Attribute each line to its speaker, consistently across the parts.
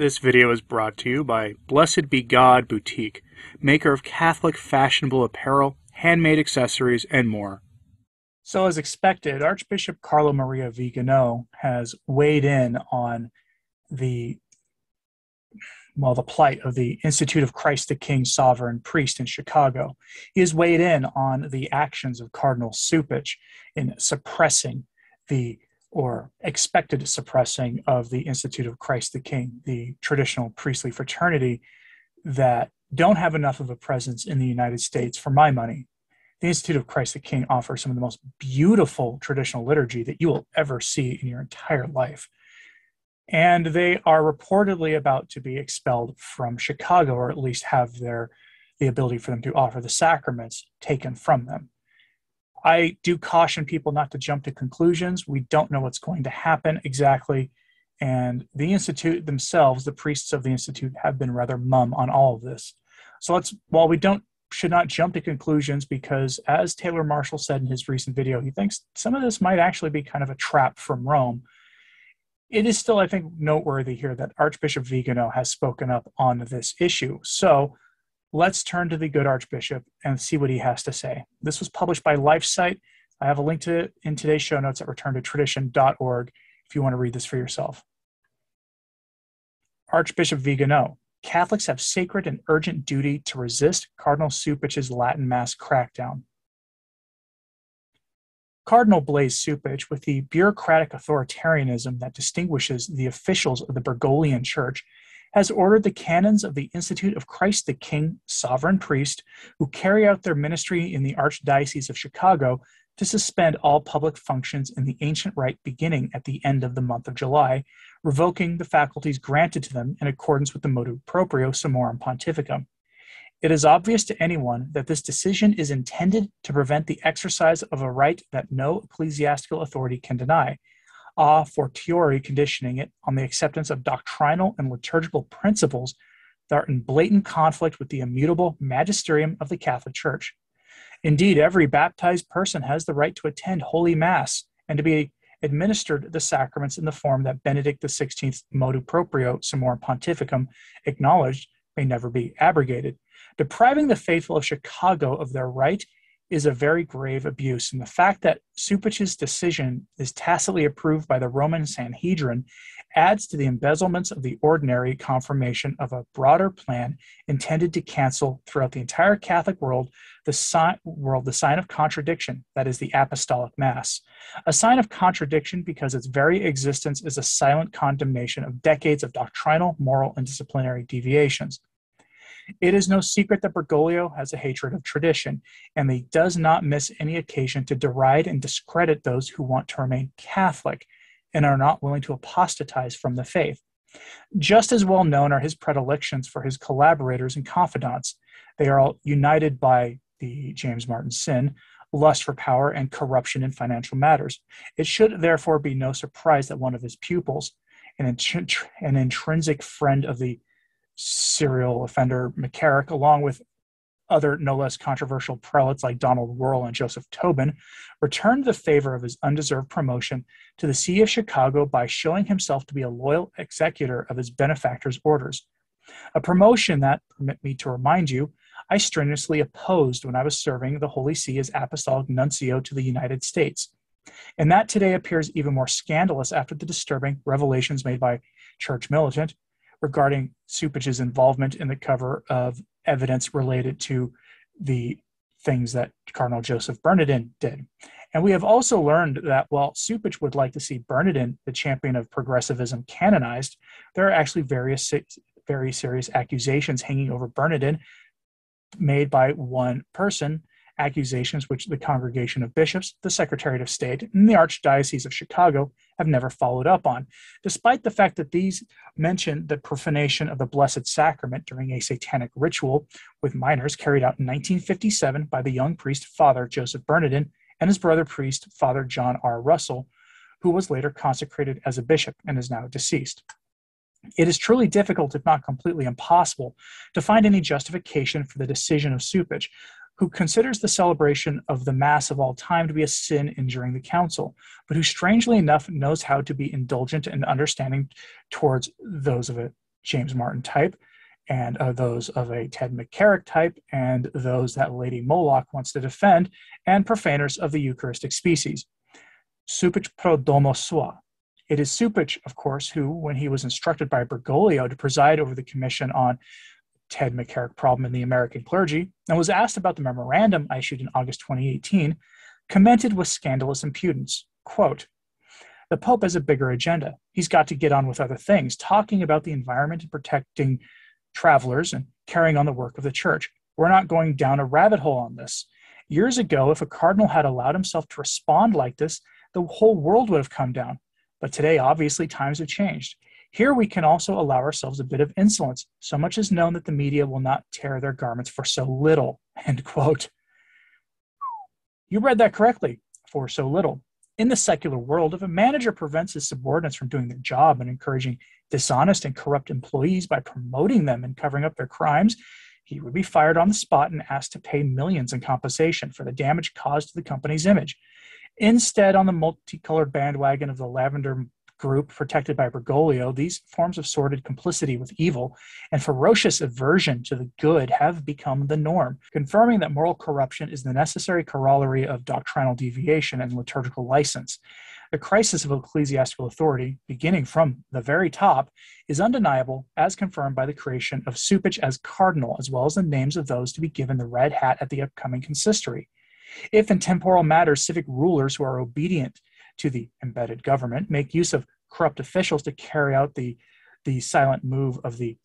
Speaker 1: This video is brought to you by Blessed Be God Boutique, maker of Catholic fashionable apparel, handmade accessories, and more. So as expected, Archbishop Carlo Maria Vigano has weighed in on the plight of the Institute of Christ the King Sovereign Priest in Chicago. He has weighed in on the actions of Cardinal Cupich in suppressing or expected suppressing of the Institute of Christ the King, the traditional priestly fraternity that don't have enough of a presence in the United States for my money. The Institute of Christ the King offers some of the most beautiful traditional liturgy that you will ever see in your entire life. And they are reportedly about to be expelled from Chicago, or at least have the ability for them to offer the sacraments taken from them. I do caution people not to jump to conclusions. We don't know what's going to happen exactly. And the Institute themselves, the priests of the Institute, have been rather mum on all of this. So while we should not jump to conclusions, because as Taylor Marshall said in his recent video, he thinks some of this might actually be kind of a trap from Rome. It is still, I think, noteworthy here that Archbishop Vigano has spoken up on this issue. So let's turn to the good Archbishop and see what he has to say. This was published by LifeSite. I have a link to it in today's show notes at returntotradition.org if you want to read this for yourself. Archbishop Vigano: Catholics have sacred and urgent duty to resist Cardinal Cupich's Latin Mass crackdown. Cardinal Blaise Cupich, with the bureaucratic authoritarianism that distinguishes the officials of the Bergoglian Church, has ordered the canons of the Institute of Christ the King Sovereign Priest, who carry out their ministry in the Archdiocese of Chicago, to suspend all public functions in the ancient rite beginning at the end of the month of July, revoking the faculties granted to them in accordance with the motu proprio Summorum Pontificum. It is obvious to anyone that this decision is intended to prevent the exercise of a right that no ecclesiastical authority can deny, a fortiori conditioning it on the acceptance of doctrinal and liturgical principles that are in blatant conflict with the immutable magisterium of the Catholic Church. Indeed, every baptized person has the right to attend Holy Mass and to be administered the sacraments in the form that Benedict XVI's motu proprio Summorum Pontificum acknowledged may never be abrogated. Depriving the faithful of Chicago of their right is a very grave abuse, and the fact that Cupich's decision is tacitly approved by the Roman Sanhedrin adds to the embezzlements of the ordinary confirmation of a broader plan intended to cancel throughout the entire Catholic world the sign of contradiction, that is, the Apostolic Mass. A sign of contradiction because its very existence is a silent condemnation of decades of doctrinal, moral, and disciplinary deviations. It is no secret that Bergoglio has a hatred of tradition, and he does not miss any occasion to deride and discredit those who want to remain Catholic and are not willing to apostatize from the faith. Just as well known are his predilections for his collaborators and confidants. They are all united by the James Martin sin, lust for power, and corruption in financial matters. It should therefore be no surprise that one of his pupils, an intrinsic friend of the serial offender McCarrick, along with other no less controversial prelates like Donald Wuerl and Joseph Tobin, returned the favor of his undeserved promotion to the See of Chicago by showing himself to be a loyal executor of his benefactor's orders. A promotion that, permit me to remind you, I strenuously opposed when I was serving the Holy See as Apostolic Nuncio to the United States, and that today appears even more scandalous after the disturbing revelations made by Church Militant regarding Cupich's involvement in the cover of evidence related to the things that Cardinal Joseph Bernardin did. And we have also learned that while Cupich would like to see Bernardin, the champion of progressivism, canonized, there are actually very serious accusations hanging over Bernardin made by one person, accusations which the Congregation of Bishops, the Secretariat of State, and the Archdiocese of Chicago have never followed up on, despite the fact that these mention the profanation of the Blessed Sacrament during a satanic ritual with minors carried out in 1957 by the young priest Father Joseph Bernardin and his brother priest Father John R. Russell, who was later consecrated as a bishop and is now deceased. It is truly difficult, if not completely impossible, to find any justification for the decision of Cupich, who considers the celebration of the Mass of all time to be a sin injuring the council, but who strangely enough knows how to be indulgent and understanding towards those of it James Martin type, and those of a Ted McCarrick type, and those that Lady Moloch wants to defend, and profaners of the Eucharistic species. Cupich pro domo sua. It is Cupich, of course, who, when he was instructed by Bergoglio to preside over the commission on Ted McCarrick problem in the American clergy, and was asked about the memorandum issued in August 2018, commented with scandalous impudence, quote, "The Pope has a bigger agenda. He's got to get on with other things, talking about the environment and protecting travelers and carrying on the work of the church. We're not going down a rabbit hole on this. Years ago, if a cardinal had allowed himself to respond like this, the whole world would have come down. But today, obviously, times have changed. Here we can also allow ourselves a bit of insolence. So much is known that the media will not tear their garments for so little," end quote. You read that correctly, for so little. In the secular world, if a manager prevents his subordinates from doing their job and encouraging dishonest and corrupt employees by promoting them and covering up their crimes, he would be fired on the spot and asked to pay millions in compensation for the damage caused to the company's image. Instead, on the multicolored bandwagon of the lavender group protected by Bergoglio, these forms of sordid complicity with evil and ferocious aversion to the good have become the norm, confirming that moral corruption is the necessary corollary of doctrinal deviation and liturgical license. The crisis of ecclesiastical authority, beginning from the very top, is undeniable, as confirmed by the creation of Cupich as cardinal, as well as the names of those to be given the red hat at the upcoming consistory. If in temporal matters civic rulers who are obedient to the embedded government make use of corrupt officials to carry out the silent move of the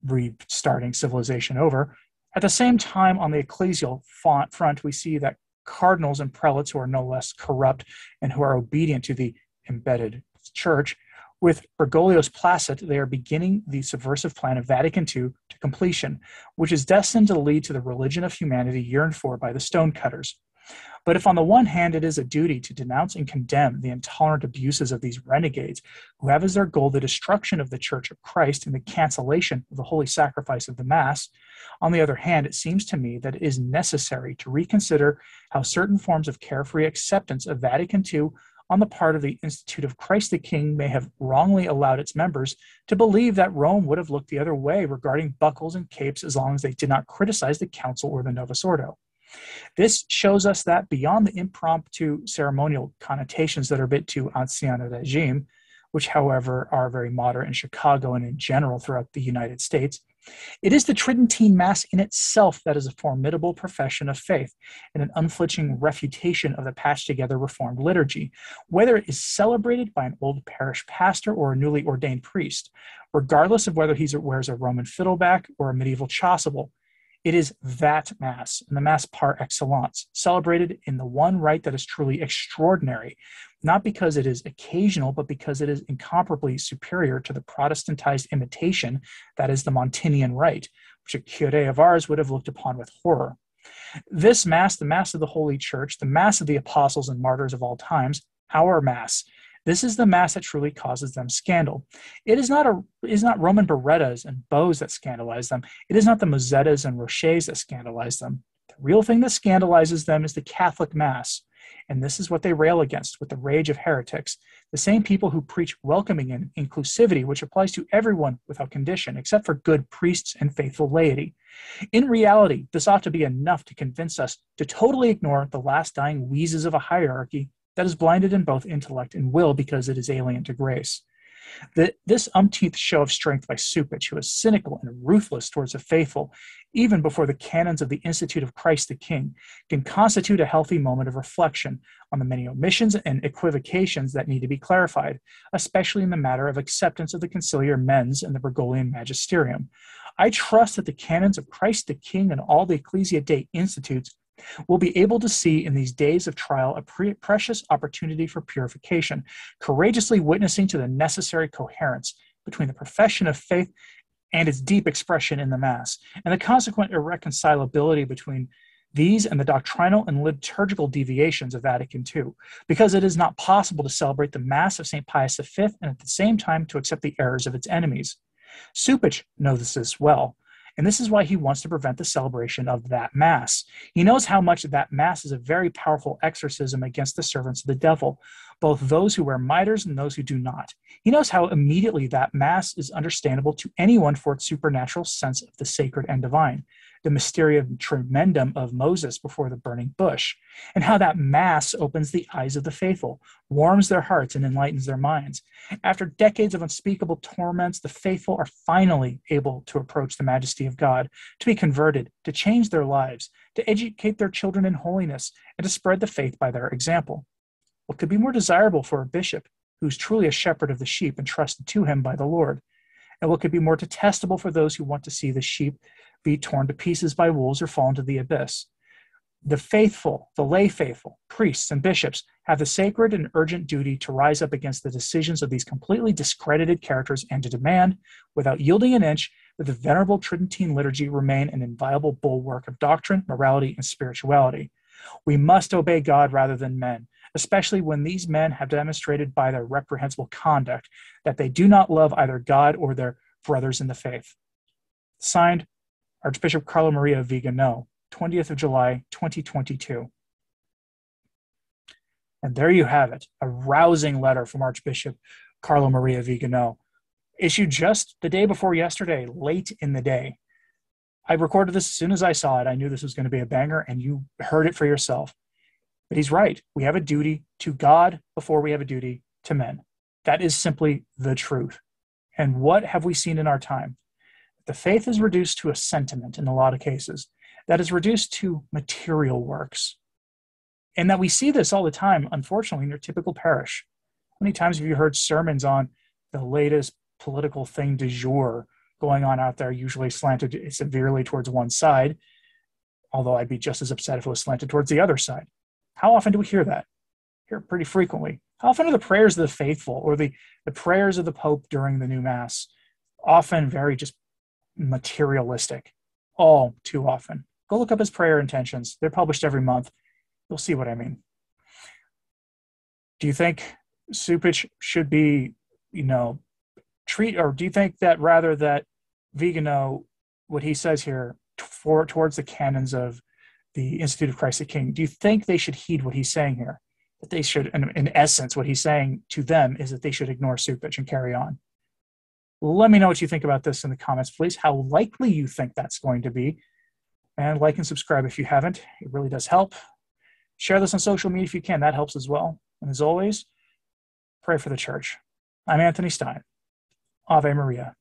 Speaker 1: restarting civilization over, at the same time on the ecclesial front we see that cardinals and prelates who are no less corrupt and who are obedient to the embedded church, with Bergoglio's placet, they are beginning the subversive plan of Vatican II to completion, which is destined to lead to the religion of humanity yearned for by the stonecutters. But if on the one hand it is a duty to denounce and condemn the intolerant abuses of these renegades who have as their goal the destruction of the Church of Christ and the cancellation of the holy sacrifice of the Mass, on the other hand, it seems to me that it is necessary to reconsider how certain forms of carefree acceptance of Vatican II on the part of the Institute of Christ the King may have wrongly allowed its members to believe that Rome would have looked the other way regarding buckles and capes as long as they did not criticize the Council or the Novus Ordo. This shows us that beyond the impromptu ceremonial connotations that are a bit too ancien regime, which, however, are very modern in Chicago and in general throughout the United States, it is the Tridentine Mass in itself that is a formidable profession of faith and an unflinching refutation of the patched-together Reformed liturgy, whether it is celebrated by an old parish pastor or a newly ordained priest, regardless of whether he wears a Roman fiddleback or a medieval chasuble. It is that Mass, and the Mass par excellence, celebrated in the one rite that is truly extraordinary, not because it is occasional, but because it is incomparably superior to the Protestantized imitation that is the Montinian rite, which a curé of ours would have looked upon with horror. This Mass, the Mass of the Holy Church, the Mass of the apostles and martyrs of all times, our Mass, this is the Mass that truly causes them scandal. It is not Roman Berettas and bows that scandalize them. It is not the Mozettas and Rochers that scandalize them. The real thing that scandalizes them is the Catholic Mass. And this is what they rail against with the rage of heretics, the same people who preach welcoming and inclusivity, which applies to everyone without condition, except for good priests and faithful laity. In reality, this ought to be enough to convince us to totally ignore the last dying wheezes of a hierarchy that is blinded in both intellect and will because it is alien to grace. This umpteenth show of strength by Cupich, who is cynical and ruthless towards the faithful, even before the canons of the Institute of Christ the King, can constitute a healthy moment of reflection on the many omissions and equivocations that need to be clarified, especially in the matter of acceptance of the conciliar mens and the Bergoglian magisterium. I trust that the canons of Christ the King and all the Ecclesia Dei institutes will be able to see in these days of trial a precious opportunity for purification, courageously witnessing to the necessary coherence between the profession of faith and its deep expression in the Mass, and the consequent irreconcilability between these and the doctrinal and liturgical deviations of Vatican II, because it is not possible to celebrate the Mass of St. Pius V and at the same time to accept the errors of its enemies. Cupich knows this well, and this is why he wants to prevent the celebration of that Mass. He knows how much that Mass is a very powerful exorcism against the servants of the devil, both those who wear mitres and those who do not. He knows how immediately that Mass is understandable to anyone for its supernatural sense of the sacred and divine, the mysterium tremendum of Moses before the burning bush, and how that Mass opens the eyes of the faithful, warms their hearts, and enlightens their minds. After decades of unspeakable torments, the faithful are finally able to approach the majesty of God, to be converted, to change their lives, to educate their children in holiness, and to spread the faith by their example. What could be more desirable for a bishop who's truly a shepherd of the sheep entrusted to him by the Lord? And what could be more detestable for those who want to see the sheep be torn to pieces by wolves or fall into the abyss? The faithful, the lay faithful, priests and bishops have the sacred and urgent duty to rise up against the decisions of these completely discredited characters and to demand, without yielding an inch, that the venerable Tridentine liturgy remain an inviolable bulwark of doctrine, morality, and spirituality. We must obey God rather than men, especially when these men have demonstrated by their reprehensible conduct that they do not love either God or their brothers in the faith. Signed, Archbishop Carlo Maria Vigano, 20th of July, 2022. And there you have it, a rousing letter from Archbishop Carlo Maria Vigano, issued just the day before yesterday, late in the day. I recorded this as soon as I saw it. I knew this was going to be a banger, and you heard it for yourself. But he's right. We have a duty to God before we have a duty to men. That is simply the truth. And what have we seen in our time? The faith is reduced to a sentiment in a lot of cases, that is reduced to material works. And that we see this all the time, unfortunately, in your typical parish. How many times have you heard sermons on the latest political thing du jour going on out there, usually slanted severely towards one side, although I'd be just as upset if it was slanted towards the other side? How often do we hear that? Hear it pretty frequently. How often are the prayers of the faithful or the prayers of the Pope during the new Mass often very just materialistic? All too often. Go look up his prayer intentions. They're published every month. You'll see what I mean. Do you think Cupich should be, or do you think that rather that Vigano, what he says here towards the canons of the Institute of Christ the King, do you think they should heed what he's saying here? That they should, in essence, what he's saying to them is that they should ignore Cupich and carry on. Let me know what you think about this in the comments, please, how likely you think that's going to be. And like and subscribe if you haven't. It really does help. Share this on social media if you can. That helps as well. And as always, pray for the church. I'm Anthony Stine. Ave Maria.